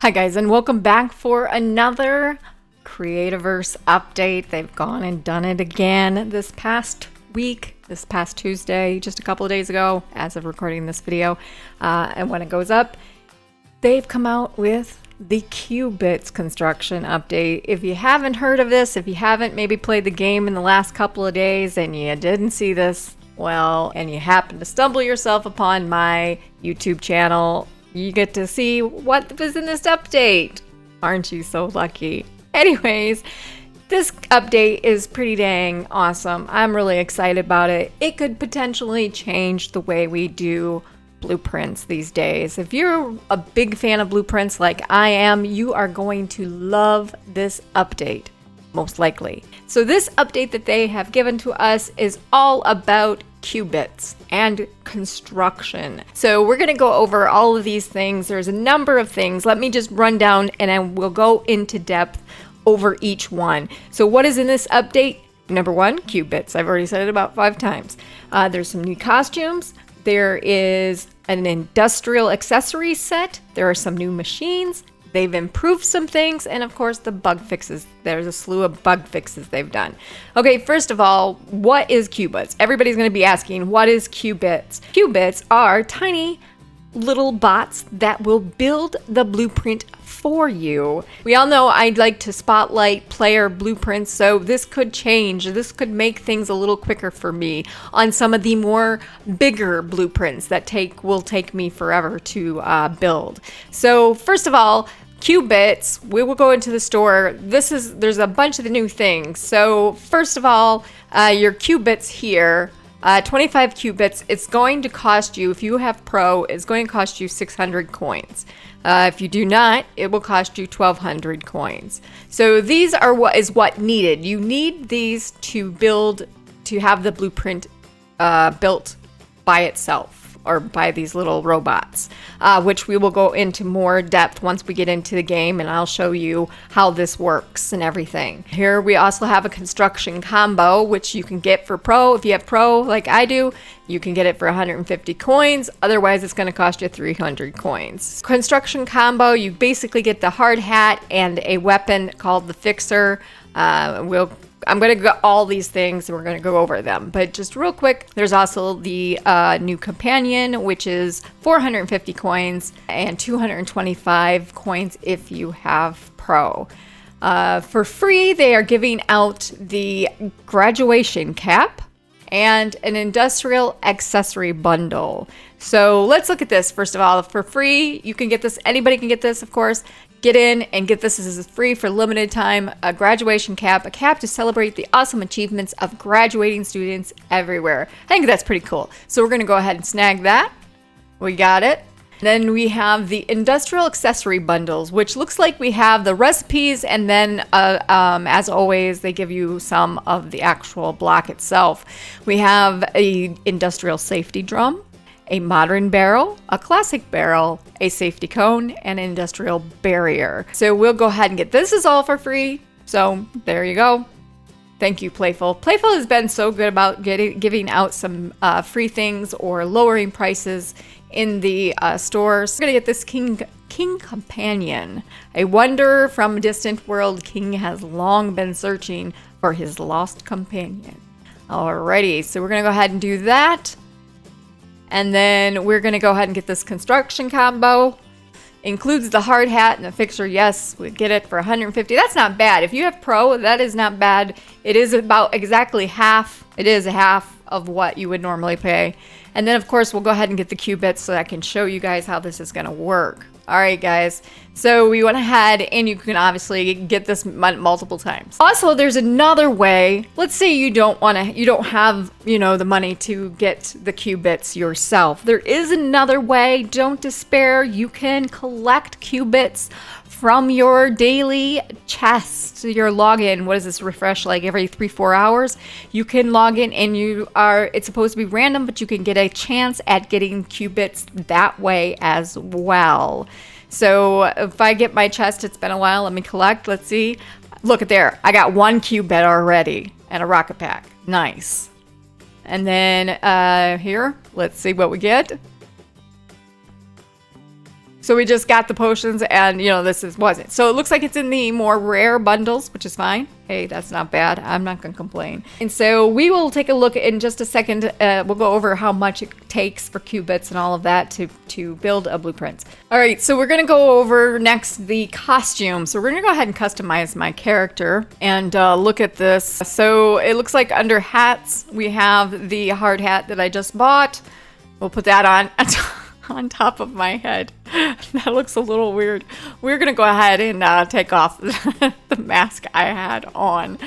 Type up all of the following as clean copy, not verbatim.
Hi guys, and welcome back for another Creativerse update. They've gone and done it again this past week, this past Tuesday, just a couple of days ago as of recording this video. And when it goes up, they've come out with the Qbits construction update. If you haven't heard of this, if you haven't maybe played the game in the last couple of days and you didn't see this, well, and you happen to stumble yourself upon my YouTube channel, you get to see what was in this update. Aren't you so lucky? Anyways, this update is pretty dang awesome. I'm really excited about it. It could potentially change the way we do blueprints these days. If you're a big fan of blueprints like I am, you are going to love this update, most likely. So this update that they have given to us is all about Qbits and construction. So we're going to go over all of these things. There's a number of things. Let me just run down and then we'll go into depth over each one. So what is in this update? Number one, Qbits. I've already said it about 5 times. There's some new costumes. There is an industrial accessory set. There are some new machines. They've improved some things, and of course the bug fixes. There's a slew of bug fixes they've done. Okay, first of all, what is Qbits? Everybody's going to be asking, what is Qbits? Qbits are tiny little bots that will build the blueprint for you. We all know I'd like to spotlight player blueprints, so this could change. This could make things a little quicker for me on some of the more bigger blueprints that will take me forever to build. So first of all, Qbits, we will go into the store. There's a bunch of the new things. So first of all, your Qbits here, 25 Qbits, it's going to cost you, if you have Pro, it's going to cost you 600 coins. If you do not, it will cost you 1,200 coins. So these are what needed. You need these to have the blueprint built by itself, or by these little robots, which we will go into more depth once we get into the game, and I'll show you how this works and everything. Here we also have a construction combo, which you can get for Pro. If you have Pro like I do, you can get it for 150 coins. Otherwise, it's going to cost you 300 coins. Construction combo, you basically get the hard hat and a weapon called the Fixer. I'm going to go all these things and we're going to go over them. But just real quick, there's also the new companion, which is 450 coins and 225 coins if you have Pro. For free, they are giving out the graduation cap and an industrial accessory bundle. So let's look at this. First of all, for free, you can get this. Anybody can get this, of course. Get in and get this. This is free for limited time. A graduation cap, a cap to celebrate the awesome achievements of graduating students everywhere. I think that's pretty cool. So we're going to go ahead and snag that. We got it. Then we have the industrial accessory bundles, which looks like we have the recipes, and then as always, they give you some of the actual block itself. We have a industrial safety drum, a modern barrel, a classic barrel, a safety cone, and an industrial barrier. So we'll go ahead and get this. Is all for free. So there you go. Thank you, Playful. Playful has been so good about giving out some free things or lowering prices in the stores. We're gonna get this King Companion. A wonder from a distant world, King has long been searching for his lost companion. Alrighty, so we're gonna go ahead and do that. And then we're going to go ahead and get this construction combo. Includes the hard hat and the fixer. Yes, we get it for 150. That's not bad. If you have Pro, that is not bad. It is about exactly half. It is half of what you would normally pay. And then, of course, we'll go ahead and get the Qbits so I can show you guys how this is going to work. All right, guys. So we went ahead, and you can obviously get this multiple times. Also, there's another way. Let's say you don't have, the money to get the Qbits yourself. There is another way. Don't despair. You can collect Qbits from your daily chest, your login. What is this, refresh like every 3-4 hours? You can log in and it's supposed to be random, but you can get a chance at getting Qbits that way as well. So if I get my chest, it's been a while, let me collect, let's see. Look at there, I got 1 Qbit already and a rocket pack, nice. And then here, let's see what we get. So we just got the potions and, you know, wasn't. So it looks like it's in the more rare bundles, which is fine. Hey, that's not bad. I'm not going to complain. And so we will take a look in just a second. We'll go over how much it takes for Qbits and all of that to build a blueprint. All right, so we're going to go over next the costume. So we're going to go ahead and customize my character and look at this. So it looks like under hats, we have the hard hat that I just bought. We'll put that on top of my head. That looks a little weird. We're gonna go ahead and take off the mask I had on.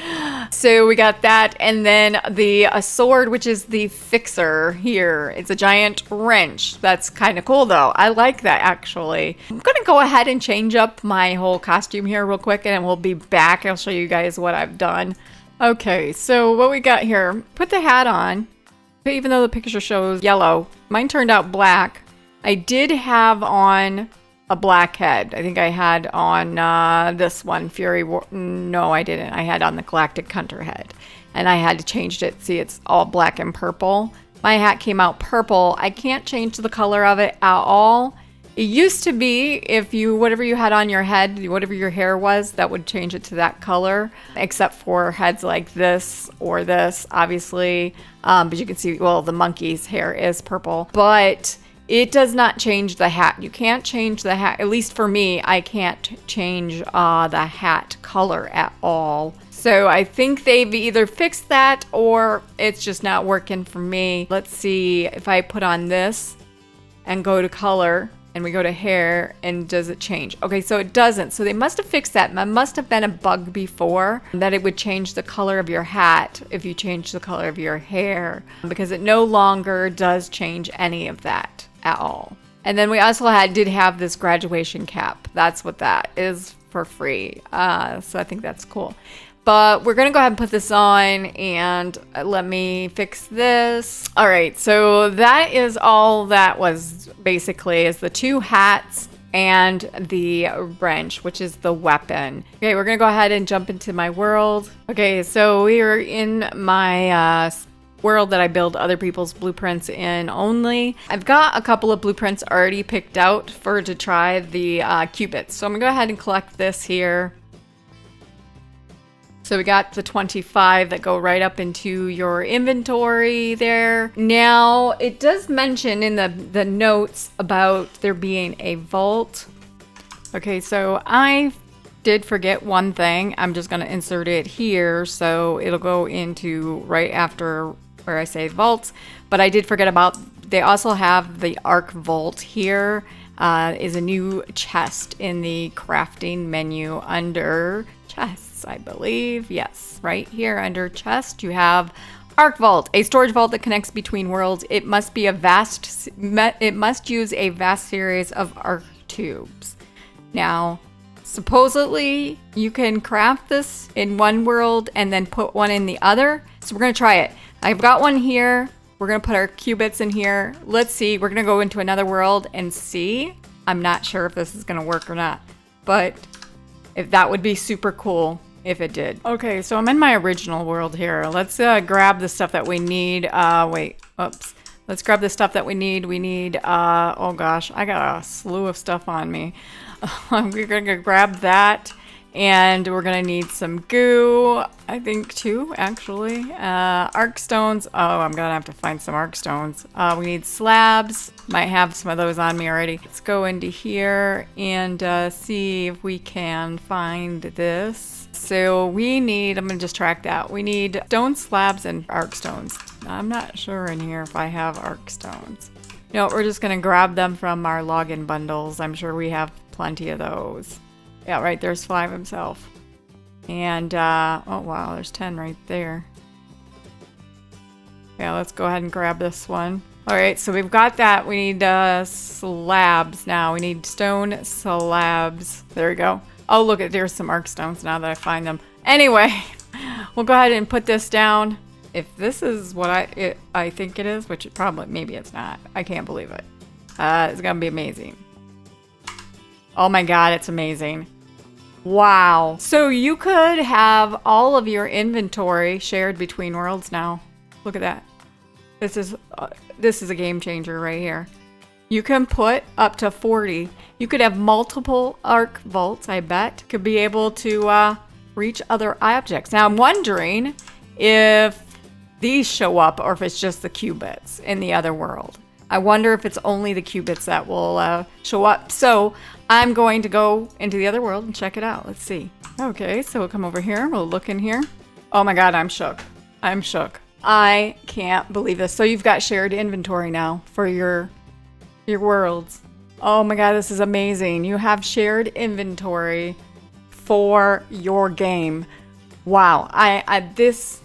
So we got that, and then the sword, which is the fixer here. It's a giant wrench. That's kind of cool though. I like that actually. I'm gonna go ahead and change up my whole costume here real quick, and we'll be back. I'll show you guys what I've done. Okay, so what we got here, put the hat on. Even though the picture shows yellow, mine turned out black. I did have on a black head. I think I had on this one, Fury War. No, I didn't. I had on the Galactic Hunter head. And I had to change it. See, it's all black and purple. My hat came out purple. I can't change the color of it at all. It used to be if whatever you had on your head, whatever your hair was, that would change it to that color, except for heads like this or this, obviously. But you can see, well, the monkey's hair is purple, but it does not change the hat. You can't change the hat. At least for me, I can't change the hat color at all. So I think they've either fixed that or it's just not working for me. Let's see if I put on this and go to color. And we go to hair, and does it change? Okay, so it doesn't. So they must have fixed that. That must have been a bug before, that it would change the color of your hat if you change the color of your hair, because it no longer does change any of that at all. And then we also did have this graduation cap. That's what that is for free. So I think that's cool. But we're going to go ahead and put this on, and let me fix this. All right, so that is all that was basically, is the two hats and the wrench, which is the weapon. Okay, we're going to go ahead and jump into my world. Okay, so we are in my world that I build other people's blueprints in only. I've got a couple of blueprints already picked out to try the Qbits. So I'm going to go ahead and collect this here. So we got the 25 that go right up into your inventory there. Now, it does mention in the notes about there being a vault. Okay, so I did forget one thing. I'm just going to insert it here, so it'll go into right after where I say vaults. But I did forget about, they also have the Arc Vault here. Is a new chest in the crafting menu under chests, I believe. Yes, right here under chest you have Arc Vault, a storage vault that connects between worlds. It must use a vast series of arc tubes. Now, supposedly you can craft this in one world and then put one in the other. So we're gonna try it. I've got one here. We're going to put our Qbits in here. Let's see. We're going to go into another world and see. I'm not sure if this is going to work or not, but if that would be super cool if it did. Okay, so I'm in my original world here. Let's grab the stuff that we need. Let's grab the stuff that we need. We need, oh gosh, I got a slew of stuff on me. We're going to grab that. And we're going to need some goo, I think two, actually. Arc stones. Oh, I'm going to have to find some arc stones. We need slabs. Might have some of those on me already. Let's go into here and see if we can find this. So we need, I'm going to just track that. We need stone slabs and arc stones. I'm not sure in here if I have arc stones. No, we're just going to grab them from our login bundles. I'm sure we have plenty of those. Yeah, right, there's Fly himself. And, oh wow, there's 10 right there. Yeah, let's go ahead and grab this one. All right, so we've got that. We need slabs now. We need stone slabs. There we go. Oh, look, there's some arc stones now that I find them. Anyway, we'll go ahead and put this down. If this is what I think it is, which maybe it's not. I can't believe it. It's gonna be amazing. Oh my god, it's amazing. Wow. So you could have all of your inventory shared between worlds now. Look at that. This is a game changer right here. You can put up to 40. You could have multiple arc vaults, I bet. Could be able to reach other objects. Now I'm wondering if these show up or if it's just the Qbits in the other world. I wonder if it's only the Qbits that will show up. So I'm going to go into the other world and check it out. Let's see. Okay, so we'll come over here. We'll look in here. Oh my God, I'm shook. I'm shook. I can't believe this. So you've got shared inventory now for your worlds. Oh my God, this is amazing. You have shared inventory for your game. Wow. This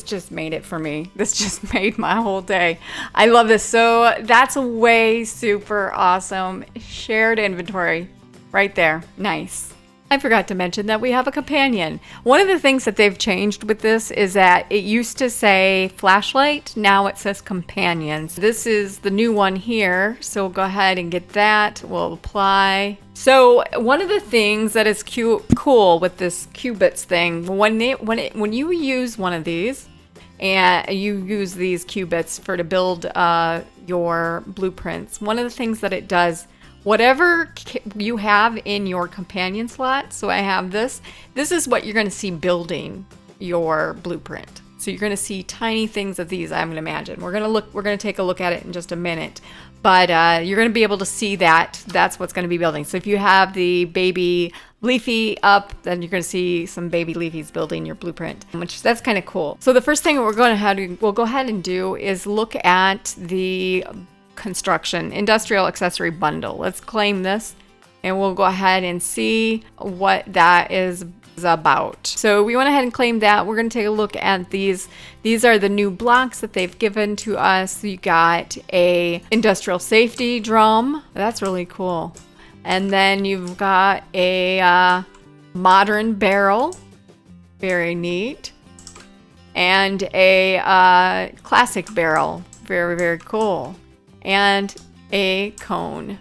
just made it for me. This just made my whole day. I love this. So that's way super awesome. Shared inventory right there. Nice. I forgot to mention that we have a companion. One of the things that they've changed with this is that it used to say flashlight. Now it says companions. This is the new one here. So we'll go ahead and get that. We'll apply. So one of the things that is cool with this Qbits thing, when you use one of these and you use these Qbits to build your blueprints, one of the things that it does, whatever you have in your companion slot, so I have this is what you're going to see building your blueprint. So you're going to see tiny things of these, I'm going to imagine. We're going to take a look at it in just a minute. But you're going to be able to see that. That's what's going to be building. So if you have the baby leafy up, then you're going to see some baby leafies building your blueprint, which that's kind of cool. So the first thing we'll go ahead and do is look at the construction industrial accessory bundle. Let's claim this and we'll go ahead and see what that is about. So we went ahead and claimed that. We're going to take a look at these. These are the new blocks that they've given to us. You got a industrial safety drum. That's really cool. And then you've got a modern barrel. Very neat. And a classic barrel. Very, very cool. And a cone.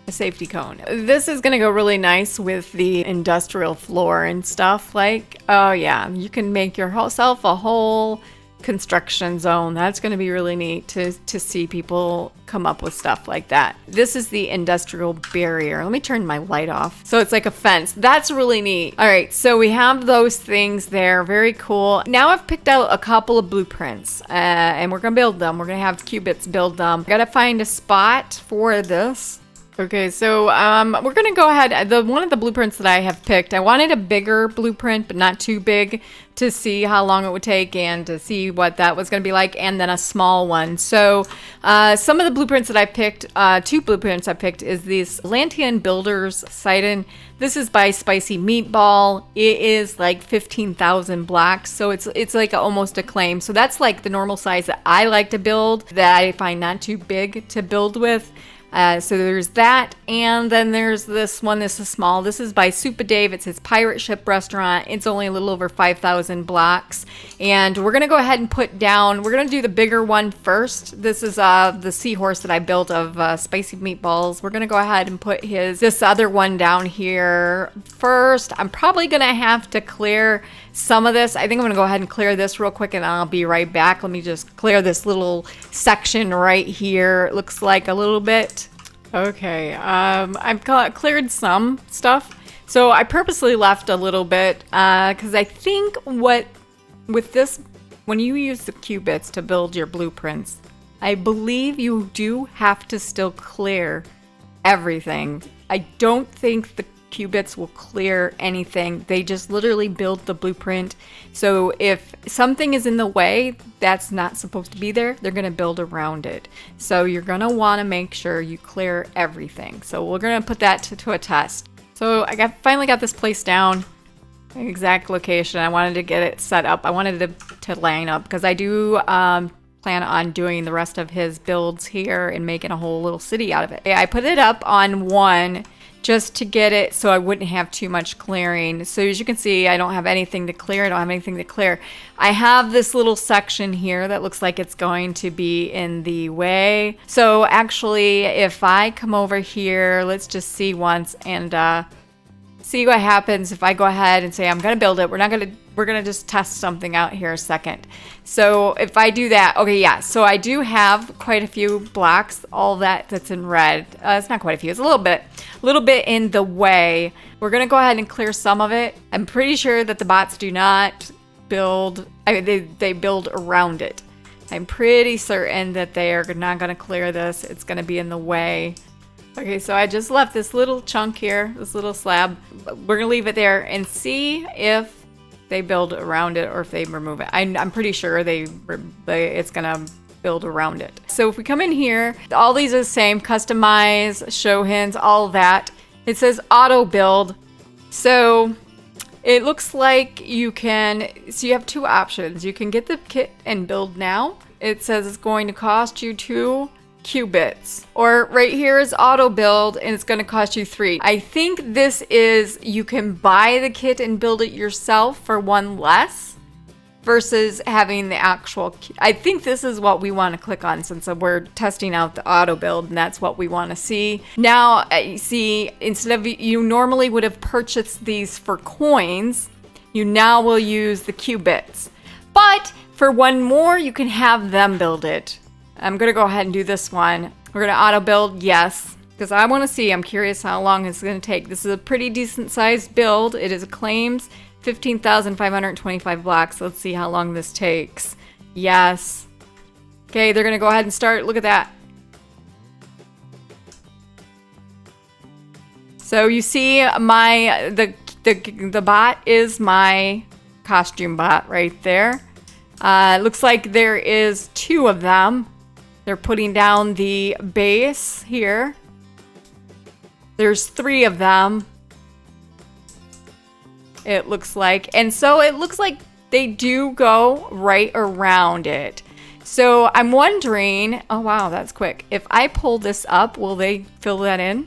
A safety cone. This is going to go really nice with the industrial floor and stuff. Like, oh yeah, you can make yourself a whole construction zone. That's going to be really neat to see people come up with stuff like that. This is the industrial barrier. Let me turn my light off. So it's like a fence. That's really neat. All right, so we have those things there. Very cool. Now I've picked out a couple of blueprints and we're going to build them. We're going to have Qbits build them. Got to find a spot for this. Okay, so we're going to go ahead. One of the blueprints that I have picked, I wanted a bigger blueprint, but not too big, to see how long it would take and to see what that was going to be like, and then a small one. So some of the blueprints that I picked, two blueprints I picked, is this Lantian Builders Sidon. This is by Spicy Meatball. It is like 15,000 blocks, so it's like almost a claim. So that's like the normal size that I like to build, that I find not too big to build with. So there's that, and then there's this one. This is small. This is by Super Dave. It says Pirate Ship Restaurant. It's only a little over 5,000 blocks, and we're gonna go ahead and put down. We're gonna do the bigger one first. This is the seahorse that I built of Spicy Meatballs. We're gonna go ahead and put this other one down here first. I'm probably gonna have to clear some of this. I think I'm gonna go ahead and clear this real quick, and I'll be right back. Let me just clear this little section right here. It looks like a little bit. Okay, I've cleared some stuff. So I purposely left a little bit because I think with this, when you use the Qbits to build your blueprints, I believe you do have to still clear everything. I don't think the Qbits will clear anything. They just literally build the blueprint. So if something is in the way that's not supposed to be there, they're going to build around it. So you're going to want to make sure you clear everything. So we're going to put that to a test. So I finally got this place down, exact location. I wanted to get it set up. I wanted to line up because I do plan on doing the rest of his builds here and making a whole little city out of it. I put it up on one just to get it so I wouldn't have too much clearing. So as you can see, I don't have anything to clear. I have this little section here that looks like it's going to be in the way. So actually, if I come over here, let's just see once and see what happens if I go ahead and say I'm going to build it. We're not going to we're going to just test something out here a second. So if I do that, okay, yeah. So I do have quite a few blocks, all that's in red. It's not quite a few, it's a little bit in the way. We're going to go ahead and clear some of it. I'm pretty sure that the bots do not build, they build around it. I'm pretty certain that they are not going to clear this. It's going to be in the way. Okay, so I just left this little chunk here, this little slab. We're going to leave it there and see if they build around it or if they remove it. I'm pretty sure it's gonna build around it. So if we come in here, all these are the same: customize, show hints, all of that. It says auto build. So it looks like you have two options. You can get the kit and build now. It says it's going to cost you 2 Qbits, or right here is auto build and it's going to cost you 3. I think this is, you can buy the kit and build it yourself for 1 less versus having the actual kit. I think this is what we want to click on since we're testing out the auto build, and that's what we want to see. Now, you see, instead of, you normally would have purchased these for coins, you now will use the Qbits. But for 1 more, you can have them build it. I'm going to go ahead and do this one. We're going to auto build, yes, because I want to see. I'm curious how long it's going to take. This is a pretty decent sized build. It is claims 15,525 blocks. Let's see how long this takes. Yes. Okay, they're going to go ahead and start. Look at that. So you see the bot is my costume bot right there. Looks like there is 2 of them. They're putting down the base here. There's 3 of them, it looks like. And so it looks like they do go right around it. So I'm wondering, oh wow, that's quick. If I pull this up, will they fill that in?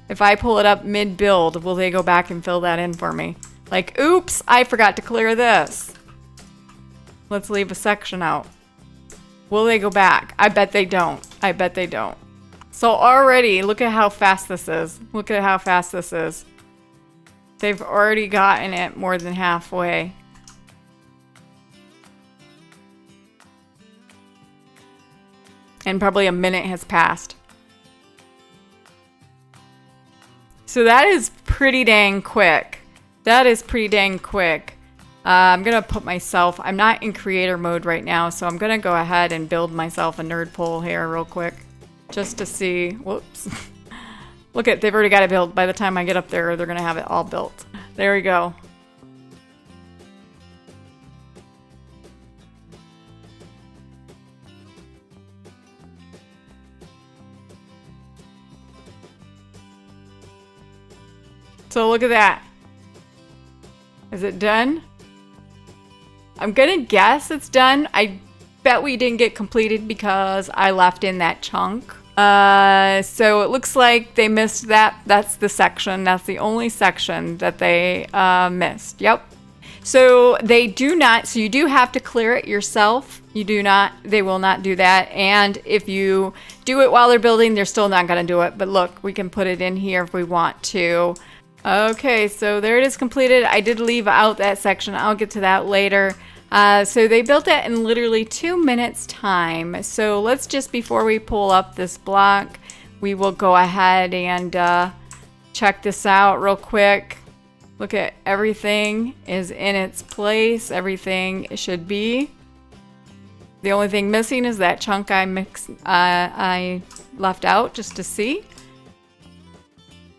If I pull it up mid-build, will they go back and fill that in for me? Like, oops, I forgot to clear this. Let's leave a section out. Will they go back? I bet they don't. I bet they don't. So already, look at how fast this is. Look at how fast this is. They've already gotten it more than halfway. And probably a minute has passed. So that is pretty dang quick. That is pretty dang quick. I'm going to put myself, I'm not in creator mode right now, so I'm going to go ahead and build myself a nerd pole here real quick. Just to see, whoops. Look at, they've already got it built. By the time I get up there, they're going to have it all built. There we go. So look at that. Is it done? I'm gonna guess it's done. I bet we didn't get completed because I left in that chunk. So it looks like they missed that. That's the section. That's the only section that they missed. Yep. So they do not, so you do have to clear it yourself. You do not, they will not do that. And if you do it while they're building, they're still not gonna do it. But look, we can put it in here if we want to. Okay, so there it is completed. I did leave out that section. I'll get to that later. So they built it in literally 2 minutes time. So let's just, before we pull up this block, we will go ahead and check this out real quick. Look at everything is in its place. Everything should be. The only thing missing is that chunk I left out just to see.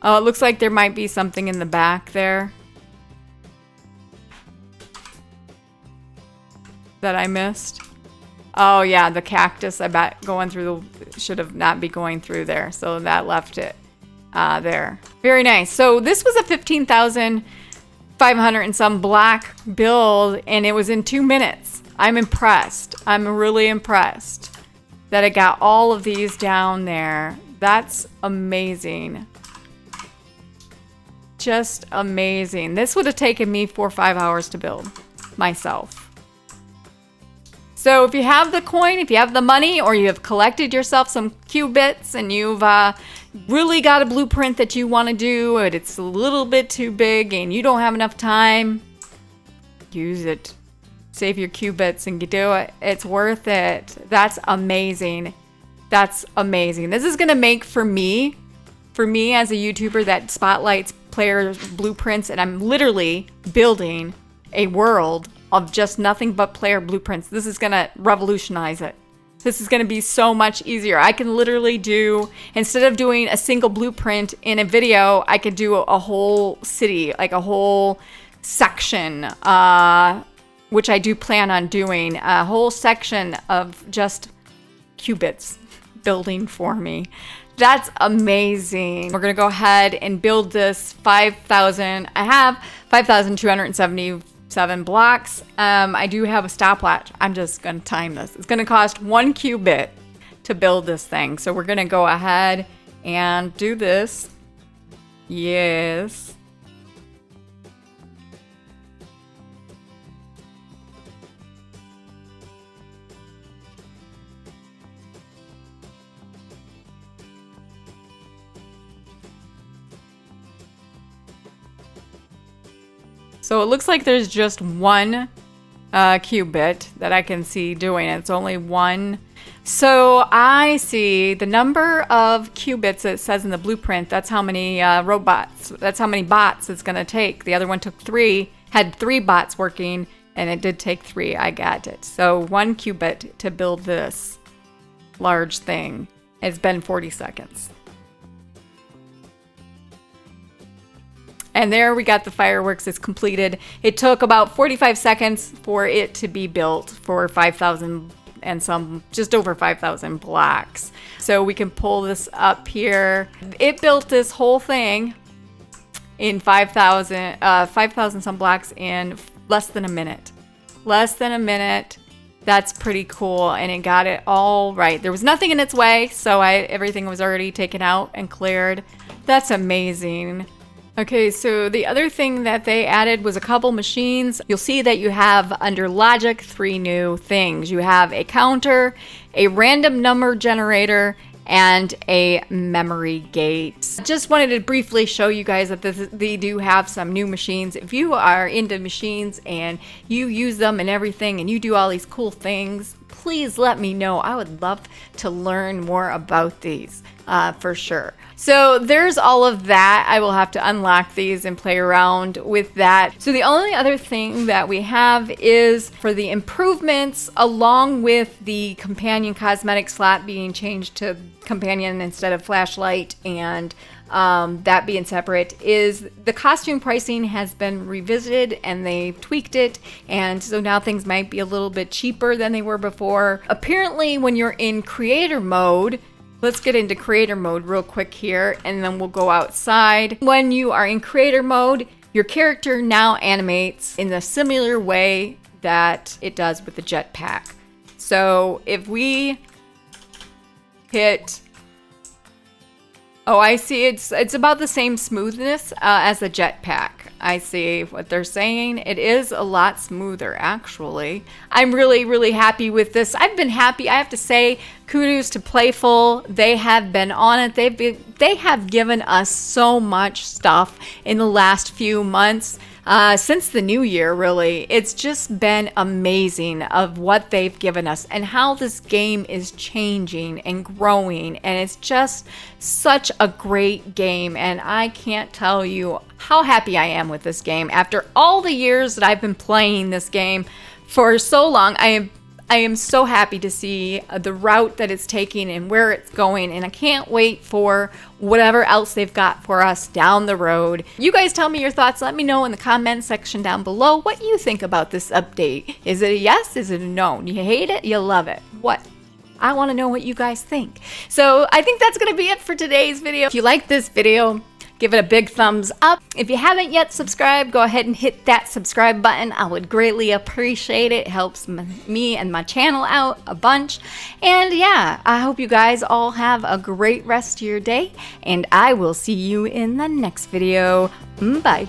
Oh, it looks like there might be something in the back there that I missed. Oh yeah, the cactus, I bet going through the, should have not be going through there. So that left it there. Very nice. So this was a 15,500 and some black build, and it was in 2 minutes. I'm impressed. I'm really impressed that I got all of these down there. That's amazing. Just amazing. This would have taken me 4 or 5 hours to build myself. So if you have the coin, if you have the money, or you have collected yourself some Qbits and you've really got a blueprint that you want to do, and it's a little bit too big and you don't have enough time, use it. Save your Qbits and do it. It's worth it. That's amazing. That's amazing. This is going to make for me as a YouTuber that spotlights player blueprints, and I'm literally building a world of just nothing but player blueprints. This is going to revolutionize it. This is going to be so much easier. I can literally do, instead of doing a single blueprint in a video, I could do a whole city, like a whole section, which I do plan on doing, a whole section of just Qbits building for me. That's amazing. We're going to go ahead and build this 5,000. I have 5,277 blocks. I do have a stopwatch. I'm just going to time this. It's going to cost 1 Qbit to build this thing. So we're going to go ahead and do this. Yes. So it looks like there's just one Qbit that I can see doing it. It's only one. So I see the number of Qbits it says in the blueprint. That's how many robots, that's how many bots it's going to take. The other one took 3, had 3 bots working, and it did take 3. I got it. So 1 Qbit to build this large thing. It's been 40 seconds. And there we got the fireworks. It's completed. It took about 45 seconds for it to be built for 5,000 and some, just over 5,000 blocks. So we can pull this up here. It built this whole thing in 5,000 some blocks in less than a minute. Less than a minute. That's pretty cool. And it got it all right. There was nothing in its way, so everything was already taken out and cleared. That's amazing. Okay, so the other thing that they added was a couple machines. You'll see that you have under logic 3 new things. You have a counter, a random number generator, and a memory gate. Just wanted to briefly show you guys that they do have some new machines. If you are into machines and you use them and everything and you do all these cool things, please let me know. I would love to learn more about these for sure. So there's all of that. I will have to unlock these and play around with that. So the only other thing that we have is for the improvements, along with the companion cosmetic slot being changed to companion instead of flashlight, and that being separate, is the costume pricing has been revisited and they tweaked it, and so now things might be a little bit cheaper than they were before. Apparently when you're in creator mode, let's get into creator mode real quick here, and then we'll go outside. When you are in creator mode, your character now animates in the similar way that it does with the jetpack. So if we hit, oh, I see, it's about the same smoothness as the jetpack. I see what they're saying. It is a lot smoother, actually. I'm really, really happy with this. I've been happy. I have to say, kudos to Playful. They have been on it. They have given us so much stuff in the last few months. Since the new year, really. It's just been amazing of what they've given us and how this game is changing and growing, and it's just such a great game, and I can't tell you how happy I am with this game. After all the years that I've been playing this game for so long, I am so happy to see the route that it's taking and where it's going, and I can't wait for whatever else they've got for us down the road. You guys tell me your thoughts. Let me know in the comment section down below what you think about this update. Is it a yes? Is it a no? You hate it? You love it? What? I want to know what you guys think. So I think that's going to be it for today's video. If you like this video, give it a big thumbs up. If you haven't yet subscribed, go ahead and hit that subscribe button. I would greatly appreciate it. It helps me and my channel out a bunch. And yeah, I hope you guys all have a great rest of your day, and I will see you in the next video. Bye.